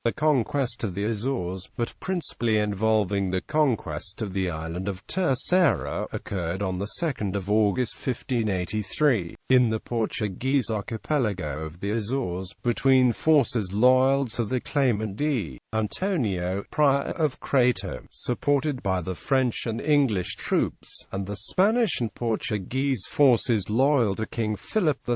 the conquest of the Azores, but principally involving the conquest of the island of Terceira, occurred on the 2nd of August 1583, in the Portuguese archipelago of the Azores, between forces loyal to the claimant D.António, Prior of Crato, supported by the French and English troops, and the Spanish and Portuguese forces loyal to King Philip II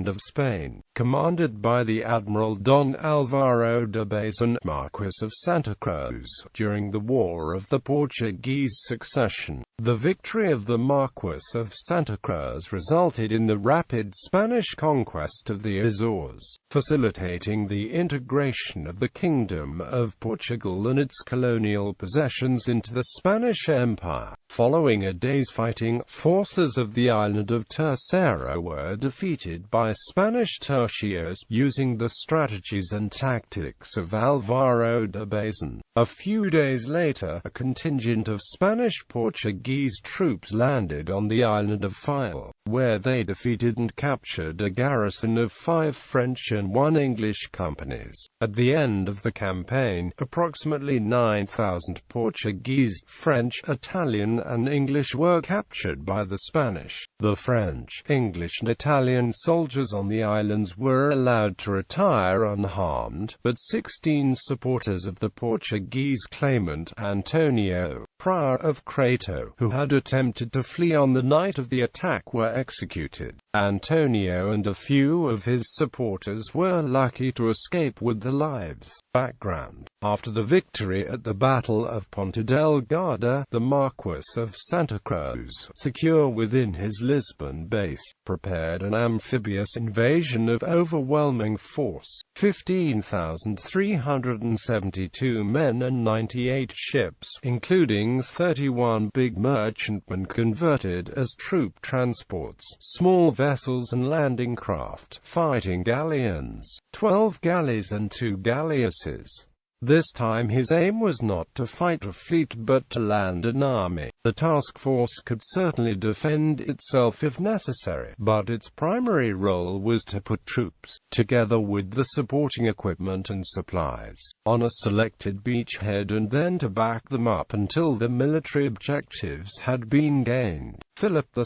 of Spain, commanded by the Admiral Don Álvaro de Bazán, Marquis of Santa Cruz, during the War of the Portuguese Succession. The victory of the Marquis of Santa Cruz resulted in the rapid Spanish conquest of the Azores, facilitating the integration of the Kingdom of Portugal and its colonial possessions into the Spanish Empire. Following a day's fighting, forces of the island of Terceira were defeated by Spanish Tercios, using the strategies and tactics of Álvaro de Bazán. A few days later, a contingent of Spanish-Portuguese troops landed on the island of Faial, where they defeated and captured a garrison of 5 French and 1 English companies. At the end of the campaign, approximately 9,000 Portuguese, French, Italian, and English were captured by the Spanish. The French, English, and Italian soldiers on the islands were allowed to retire unharmed, but 16 supporters of the Portuguese claimant, Antonio, Prior of Crato, who had attempted to flee on the night of the attack, were executed. Antonio and a few of his supporters were lucky to escape with their lives. Background: after the victory at the Battle of Ponta Delgada, the Marquis of Santa Cruz, secure within his Lisbon base, prepared an amphibious invasion of overwhelming force, 15,372 men and 98 ships, including 31 big merchantmen converted as troop transports, small vessels and landing craft, fighting galleons, 12 galleys and 2 galleasses. This time his aim was not to fight a fleet but to land an army. The task force could certainly defend itself if necessary, but its primary role was to put troops, together with the supporting equipment and supplies, on a selected beachhead and then to back them up until the military objectives had been gained. Philip II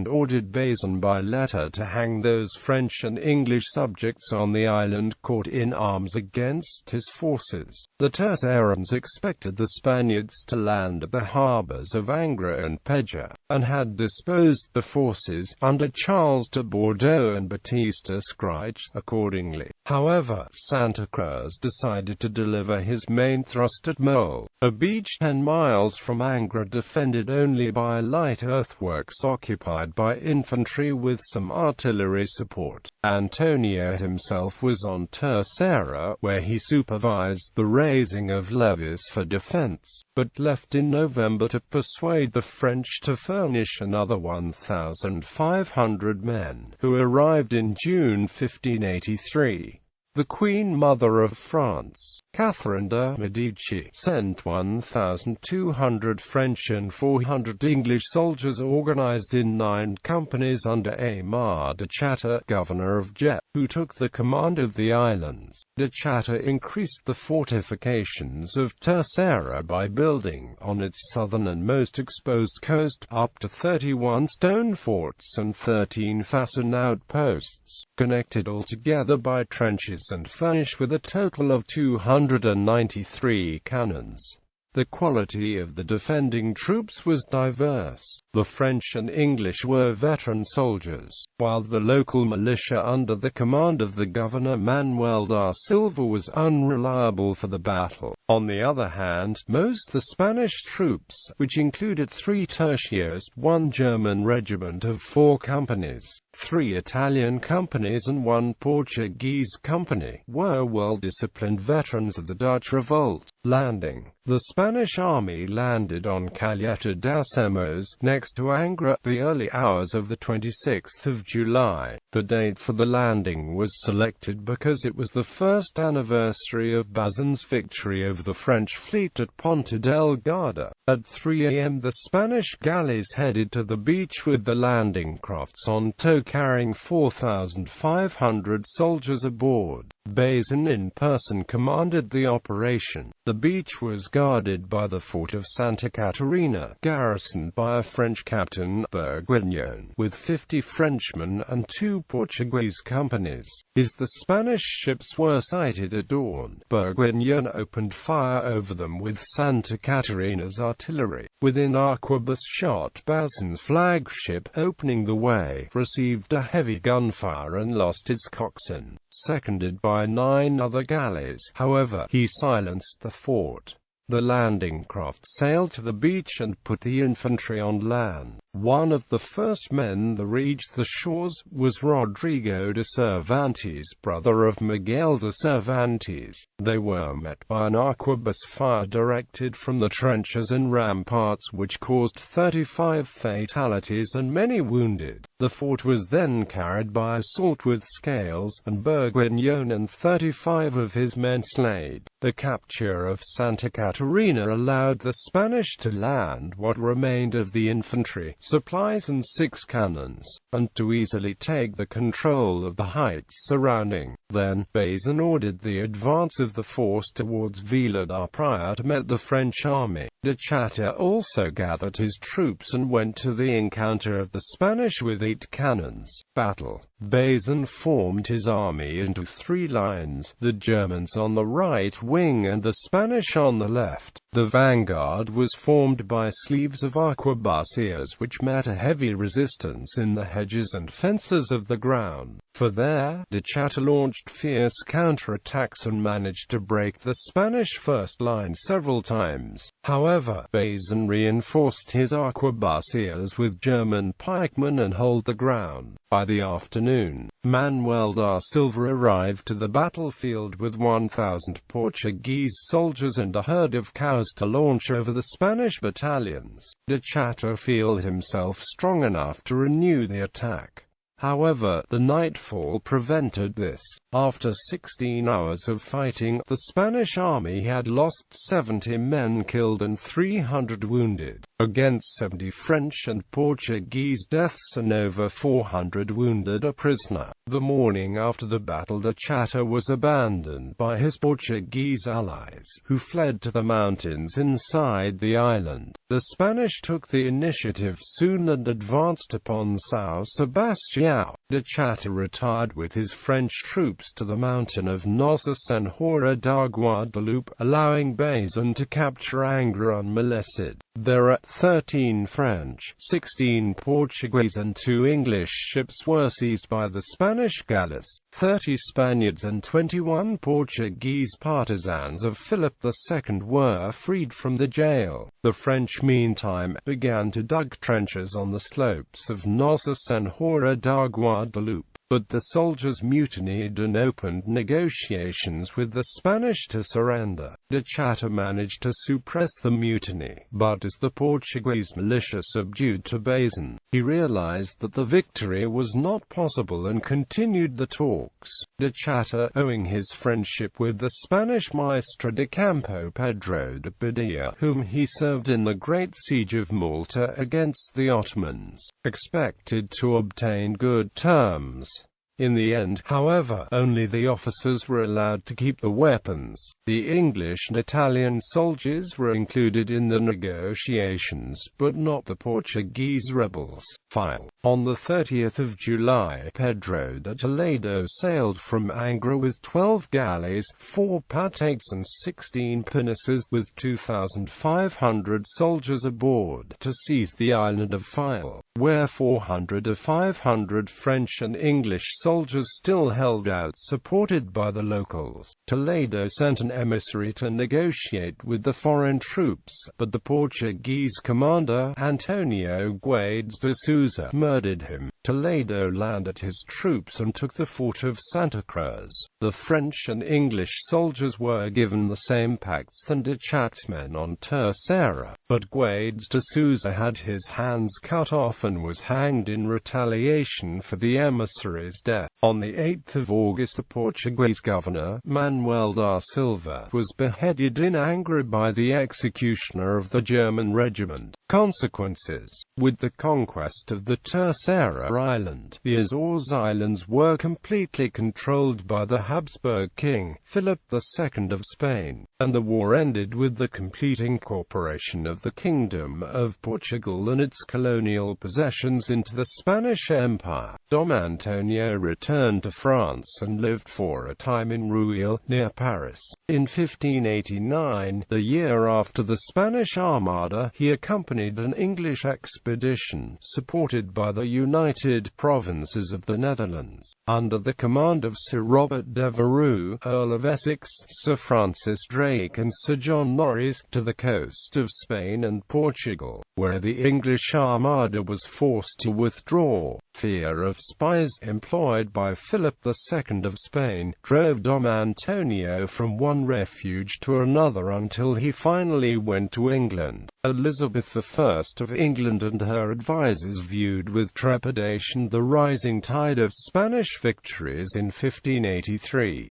ordered Bazán by letter to hang those French and English subjects on the island caught in arms against his forces. The Terceirans expected the Spaniards to land at the harbours of Angra and Peja, and had disposed the forces, under Charles de Bordeaux and Batista Scriche, accordingly. However, Santa Cruz decided to deliver his main thrust at Moas, a beach 10 miles from Angra defended only by light earthworks occupied by infantry with some artillery support. Antonio himself was on Terceira, where he supervised the raising of levies for defense, but left in November to persuade the French to furnish another 1,500 men, who arrived in June 1583. The Queen Mother of France, Catherine de' Medici, sent 1,200 French and 400 English soldiers organized in 9 companies under Aymar de Chater, governor of Jet, who took the command of the islands. De Chater increased the fortifications of Terceira by building, on its southern and most exposed coast, up to 31 stone forts and 13 fastened outposts, connected altogether by trenches and furnished with a total of 293 cannons. The quality of the defending troops was diverse. The French and English were veteran soldiers, while the local militia under the command of the governor Manuel da Silva was unreliable for the battle. On the other hand, most the Spanish troops, which included 3 tercios, 1 German regiment of 4 companies, 3 Italian companies and 1 Portuguese company, were well-disciplined veterans of the Dutch revolt. Landing: the Spanish army landed on Caleta das Moas, next to Angra, at the early hours of the 26th of July. The date for the landing was selected because it was the first anniversary of Bazán's victory over the French fleet at Ponta Delgada. At 3 a.m. the Spanish galleys headed to the beach with the landing crafts on tow carrying 4,500 soldiers aboard. Bazán in person commanded the operation. The beach was guarded by the fort of Santa Catarina, garrisoned by a French captain, Bourguignon, with 50 Frenchmen and 2 Portuguese companies. As the Spanish ships were sighted at dawn, Bourguignon opened fire over them with Santa Catarina's artillery. Within arquebus shot, Bazán's flagship, opening the way, received a heavy gunfire and lost its coxswain, seconded by 9 other galleys. However, he silenced the fort. The landing craft sailed to the beach and put the infantry on land. One of the first men to reach the shores was Rodrigo de Cervantes, brother of Miguel de Cervantes. They were met by an arquebus fire directed from the trenches and ramparts, which caused 35 fatalities and many wounded. The fort was then carried by assault with scales, and Bourguignon and 35 of his men slain. The capture of Santa Catarina allowed the Spanish to land what remained of the infantry, supplies and 6 cannons, and to easily take the control of the heights surrounding. Then, Bazán ordered the advance of the force towards Vila da Praia to meet the French army. De Chata also gathered his troops and went to the encounter of the Spanish with 8 cannons. Battle. Bazán formed his army into 3 lines, the Germans on the right wing and the Spanish on the left. The vanguard was formed by sleeves of arquebusiers which met a heavy resistance in the hedges and fences of the ground. For there, De Chata launched fierce counterattacks and managed to break the Spanish first line several times. However, Bazán reinforced his arquebusiers with German pikemen and held the ground. By the afternoon, Manuel da Silva arrived to the battlefield with 1,000 Portuguese soldiers and a herd of cows to launch over the Spanish battalions. De Chata felt himself strong enough to renew the attack. However, the nightfall prevented this. After 16 hours of fighting, the Spanish army had lost 70 men killed and 300 wounded, against 70 French and Portuguese deaths and over 400 wounded or prisoner. The morning after the battle, De Chata was abandoned by his Portuguese allies, who fled to the mountains inside the island. The Spanish took the initiative soon and advanced upon São Sebastião. De Chata retired with his French troops to the mountain of Nossa Senhora da Guadalupe, allowing Bazán to capture Angra unmolested. There are 13 French, 16 Portuguese and 2 English ships were seized by the Spanish galleys. 30 Spaniards and 21 Portuguese partisans of Philip II were freed from the jail. The French meantime began to dig trenches on the slopes of Nossa Senhora da Guadalupe. But the soldiers mutinied and opened negotiations with the Spanish to surrender. De Chata managed to suppress the mutiny, but as the Portuguese militia subdued to Bazán, he realized that the victory was not possible and continued the talks. De Chata, owing his friendship with the Spanish maestre de campo Pedro de Padilla, whom he served in the Great Siege of Malta against the Ottomans, expected to obtain good terms. In the end, however, only the officers were allowed to keep the weapons. The English and Italian soldiers were included in the negotiations, but not the Portuguese rebels. Faial. On the 30th of July, Pedro de Toledo sailed from Angra with 12 galleys, 4 patates and 16 pinnaces with 2,500 soldiers aboard, to seize the island of Faial, where 400 of 500 French and English soldiers still held out, supported by the locals. Toledo sent an emissary to negotiate with the foreign troops, but the Portuguese commander, Antonio Guedes de Souza, murdered him. Toledo landed his troops and took the fort of Santa Cruz. The French and English soldiers were given the same pacts than De Chata's men on Terceira, but Guedes de Souza had his hands cut off and was hanged in retaliation for the emissary's death. On 8 August the Portuguese governor, Manuel da Silva, was beheaded in anger by the executioner of the German regiment. Consequences. With the conquest of the Terceira island, the Azores Islands were completely controlled by the Habsburg king, Philip II of Spain, and the war ended with the complete incorporation of the Kingdom of Portugal and its colonial possessions into the Spanish Empire. D.António returned to France and lived for a time in Rueil, near Paris. In 1589, the year after the Spanish Armada, he accompanied an English expedition, supported by the United Provinces of the Netherlands, under the command of Sir Robert Devereux, Earl of Essex, Sir Francis Drake and Sir John Norreys, to the coast of Spain and Portugal, where the English Armada was forced to withdraw. Fear of spies, employed by Philip II of Spain, drove D.António from one refuge to another until he finally went to England. Elizabeth I of England and her advisers viewed with trepidation the rising tide of Spanish victories in 1583.